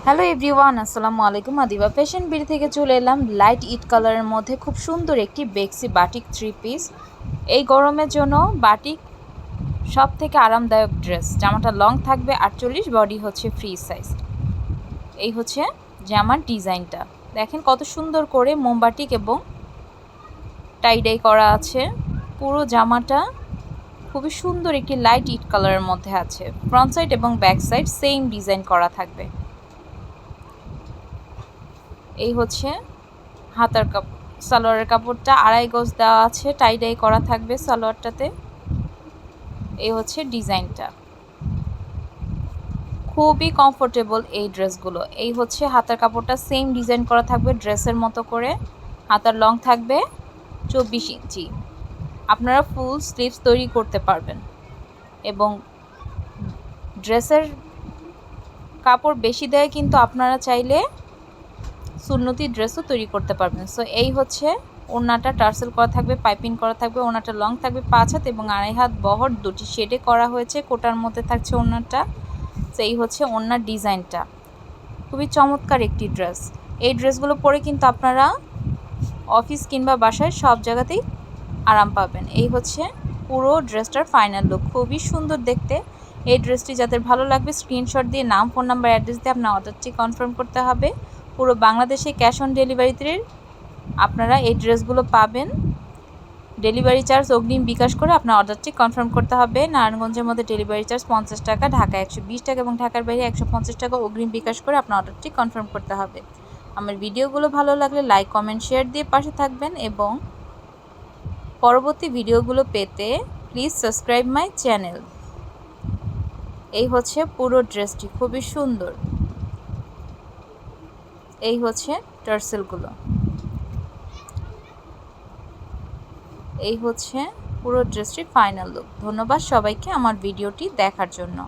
Hello everyone, আসসালামু আলাইকুম। Adiba fashion BD থেকে চলে এলাম লাইট ইট কালারের মধ্যে খুব সুন্দর একটি বেক্সি বাটিক থ্রি পিস। এই গরমের জন্য বাটিক সব থেকে আরামদায়ক ড্রেস। জামাটা লং থাকবে 48, বডি হচ্ছে ফ্রি সাইজ। এই হচ্ছে জামার ডিজাইনটা, দেখেন কত সুন্দর করে মোমবাটিক এবং টাইডাই করা আছে। পুরো জামাটা খুবই সুন্দর একটি লাইট ইট কালারের মধ্যে আছে। ফ্রন্ট সাইড এবং ব্যাক সাইড সেম ডিজাইন করা থাকবে। এই হচ্ছে হাতার সালোয়ারের কাপড়টা 2.5 গজ দেওয়া আছে, টাই করা থাকবে সালোয়ারটাতে। এই হচ্ছে ডিজাইনটা, খুবই কমফোর্টেবল এই ড্রেসগুলো। এই হচ্ছে হাতার কাপড়টা সেম ডিজাইন করা থাকবে ড্রেসের মতো করে। হাতার লং থাকবে 24 ইঞ্চি। আপনারা ফুল স্লিভস তৈরি করতে পারবেন এবং ড্রেসের কাপড় বেশি দেয় কিন্তু আপনারা চাইলে সুন্নতি ড্রেসও তৈরি করতে পারবেন। সো এই হচ্ছে ওড়নাটা, টার্সেল করা থাকবে, পাইপিং করা থাকবে। ওড়নাটা লং থাকবে 5 হাত এবং 2.5 হাত বহর, দুটি শেডে করা হয়েছে। কোটার মধ্যে থাকছে ওড়নাটা। সো এই হচ্ছে ওড়নার ডিজাইনটা, খুবই চমৎকার একটি ড্রেস। এই ড্রেসগুলো পরে কিন্তু আপনারা অফিস কিংবা বাসায় সব জায়গাতেই আরাম পাবেন। এই হচ্ছে পুরো ড্রেসটার ফাইনাল লুক, খুবই সুন্দর দেখতে। এই ড্রেসটি যাদের ভালো লাগবে স্ক্রিনশট দিয়ে নাম, ফোন নাম্বার, অ্যাড্রেস দিয়ে আপনার অর্ডারটি কনফার্ম করতে হবে। পুরো বাংলাদেশে ক্যাশ অন ডেলিভারিতে আপনারা এই ড্রেসগুলো পাবেন। ডেলিভারি চার্জ অগ্রিম বিকাশ করে আপনার অর্ডারটি কনফার্ম করতে হবে। নারায়ণগঞ্জের মধ্যে ডেলিভারি চার্জ 50 টাকা, ঢাকা 120 টাকা এবং ঢাকার বাইরে 150 টাকা অগ্রিম বিকাশ করে আপনার অর্ডারটি কনফার্ম করতে হবে। আমার ভিডিওগুলো ভালো লাগলে লাইক, কমেন্ট, শেয়ার দিয়ে পাশে থাকবেন এবং পরবর্তী ভিডিওগুলো পেতে প্লিজ সাবস্ক্রাইব মাই চ্যানেল। এই হচ্ছে পুরো ড্রেসটি, খুবই সুন্দর। এই হচ্ছে টার্সেলগুলো। এই হচ্ছে পুরো ড্রেসটির ফাইনাল লুক। ধন্যবাদ সবাইকে আমার ভিডিওটি দেখার জন্য।